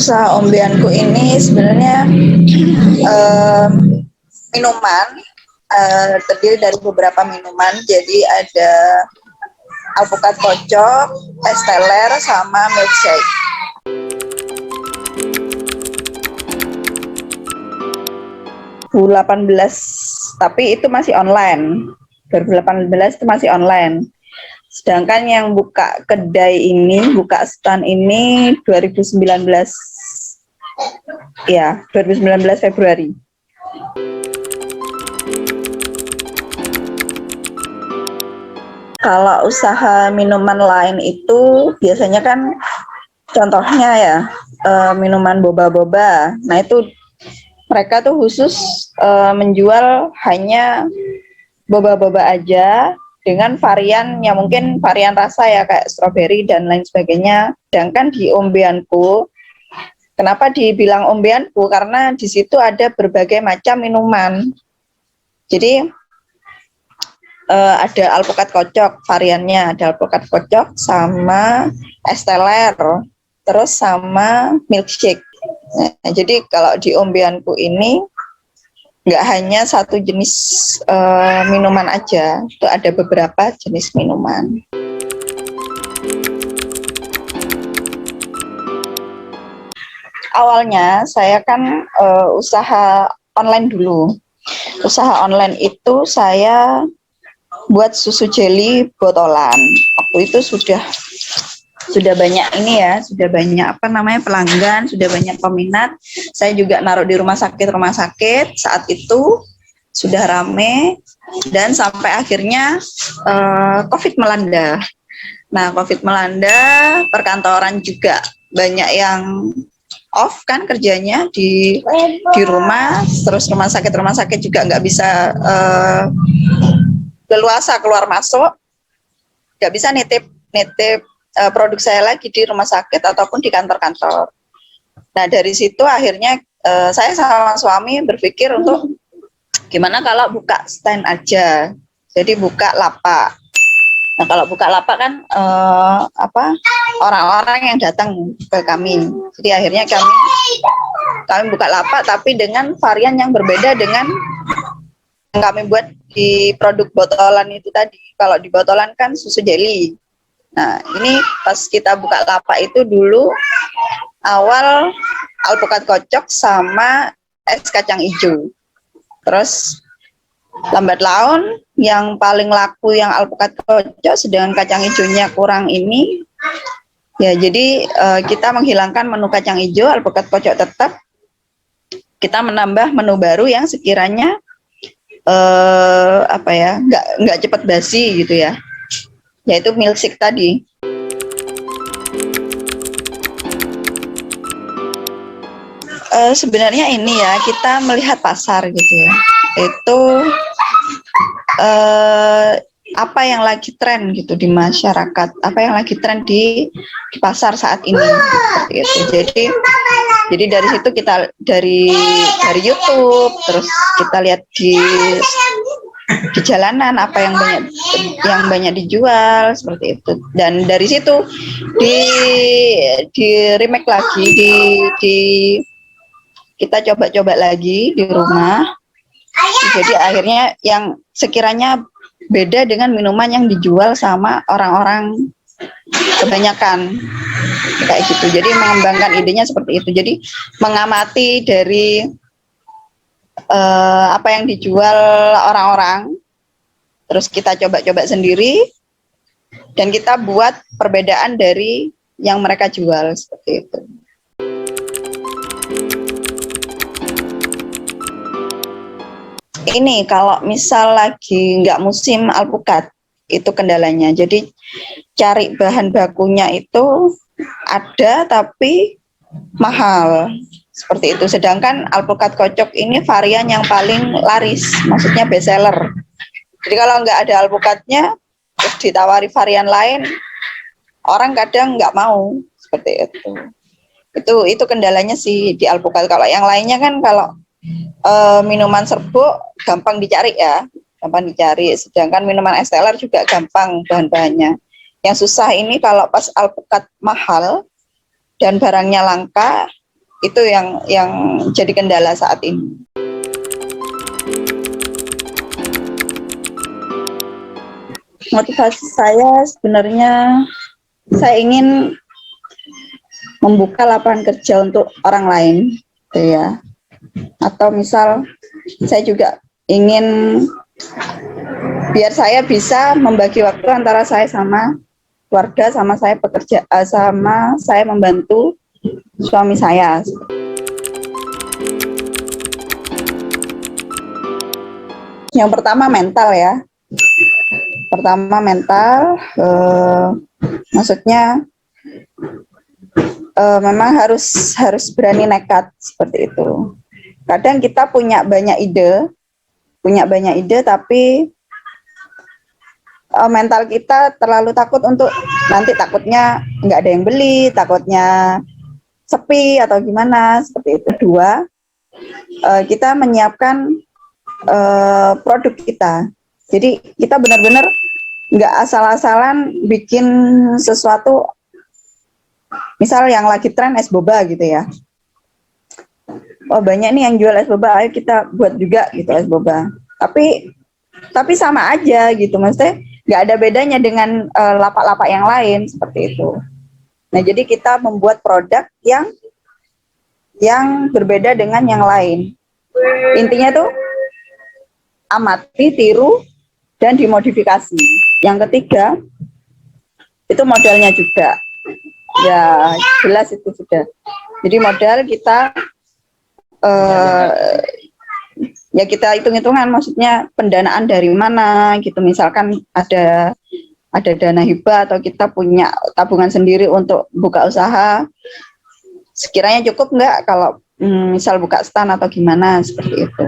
Usaha ombeanku ini sebenarnya eh, minuman, terdiri dari beberapa minuman. Jadi ada alpukat kocok, es teler, sama milkshake. 2018, tapi itu masih online. 2018 itu masih online. Sedangkan yang buka kedai ini, buka stand ini 2019. Ya, 2019 Februari. Kalau usaha minuman lain itu biasanya kan contohnya ya minuman boba-boba. Nah itu mereka tuh khusus menjual hanya boba-boba aja dengan varian yang mungkin varian rasa ya kayak strawberry dan lain sebagainya. Sedangkan di ombeanku, kenapa dibilang ombeanku? Karena di situ ada berbagai macam minuman. Jadi ada alpukat kocok variannya, ada alpukat kocok sama es teler, terus sama milkshake. Nah, jadi kalau di ombeanku ini nggak hanya satu jenis minuman aja, itu ada beberapa jenis minuman. Awalnya saya kan usaha online dulu. Usaha online itu saya buat susu jelly botolan. Waktu itu sudah banyak ini ya, sudah banyak pelanggan, sudah banyak peminat. Saya juga naruh di rumah sakit saat itu sudah rame, dan sampai akhirnya COVID melanda. Nah, COVID melanda, perkantoran juga banyak yang off kan kerjanya di rumah, terus rumah sakit juga nggak bisa leluasa keluar masuk, nggak bisa nitip produk saya lagi di rumah sakit ataupun di kantor-kantor. Nah dari situ akhirnya saya sama suami berpikir untuk gimana kalau buka stand aja, jadi buka lapak. Nah kalau buka lapak kan orang-orang yang datang ke kami, jadi akhirnya kami buka lapak tapi dengan varian yang berbeda dengan yang kami buat di produk botolan itu tadi. Kalau di botolan kan susu jelly. Nah, ini pas kita buka lapak itu dulu awal alpukat kocok sama es kacang hijau. Terus lambat laun yang paling laku yang alpukat kocok, sedangkan kacang hijaunya kurang ini. Ya, jadi kita menghilangkan menu kacang hijau, alpukat kocok tetap. Kita menambah menu baru yang sekiranya nggak cepat basi gitu ya. Yaitu milkshake tadi. Sebenarnya ini ya, kita melihat pasar gitu ya. Itu apa yang lagi tren gitu di masyarakat, apa yang lagi tren di pasar saat ini seperti itu. Jadi dari situ kita dari YouTube, terus kita lihat di jalanan apa yang banyak dijual seperti itu, dan dari situ di remake lagi, kita coba lagi di rumah. Jadi akhirnya yang sekiranya beda dengan minuman yang dijual sama orang-orang kebanyakan kayak gitu. Jadi mengembangkan idenya seperti itu. Jadi mengamati dari apa yang dijual orang-orang, terus kita coba-coba sendiri, dan kita buat perbedaan dari yang mereka jual seperti itu. Ini kalau misal lagi nggak musim alpukat, itu kendalanya. Jadi cari bahan bakunya itu ada tapi mahal. Seperti itu. Sedangkan alpukat kocok ini varian yang paling laris, maksudnya best seller. Jadi kalau nggak ada alpukatnya, terus ditawari varian lain, orang kadang nggak mau seperti itu. Itu kendalanya sih di alpukat. Kalau yang lainnya kan kalau minuman serbuk gampang dicari ya, gampang dicari. Sedangkan minuman es teler juga gampang bahan-bahannya. Yang susah ini kalau pas alpukat mahal dan barangnya langka, Itu yang jadi kendala saat ini. Motivasi saya sebenarnya saya ingin membuka lapangan kerja untuk orang lain, gitu ya. Atau misal saya juga ingin biar saya bisa membagi waktu antara saya sama keluarga, sama saya bekerja, sama saya membantu suami saya. Yang pertama mental ya. Pertama mental, maksudnya memang harus berani nekat seperti itu. Kadang kita punya banyak ide tapi mental kita terlalu takut untuk nanti takutnya nggak ada yang beli, takutnya sepi atau gimana seperti itu. Kedua, kita menyiapkan produk kita. Jadi kita benar-benar nggak asal-asalan bikin sesuatu. Misal yang lagi tren es boba gitu ya. Oh banyak nih yang jual es boba, ayo kita buat juga gitu es boba. Tapi sama aja gitu, maksudnya nggak ada bedanya dengan lapak-lapak yang lain seperti itu. Nah jadi kita membuat produk yang berbeda dengan yang lain. Intinya tuh amati, tiru, dan dimodifikasi. Yang ketiga itu modalnya juga. Ya jelas itu sudah. Jadi modal kita ya kita hitung-hitungan, maksudnya pendanaan dari mana gitu. Misalkan ada dana hibah atau kita punya tabungan sendiri untuk buka usaha, sekiranya cukup nggak kalau misal buka stand atau gimana seperti itu.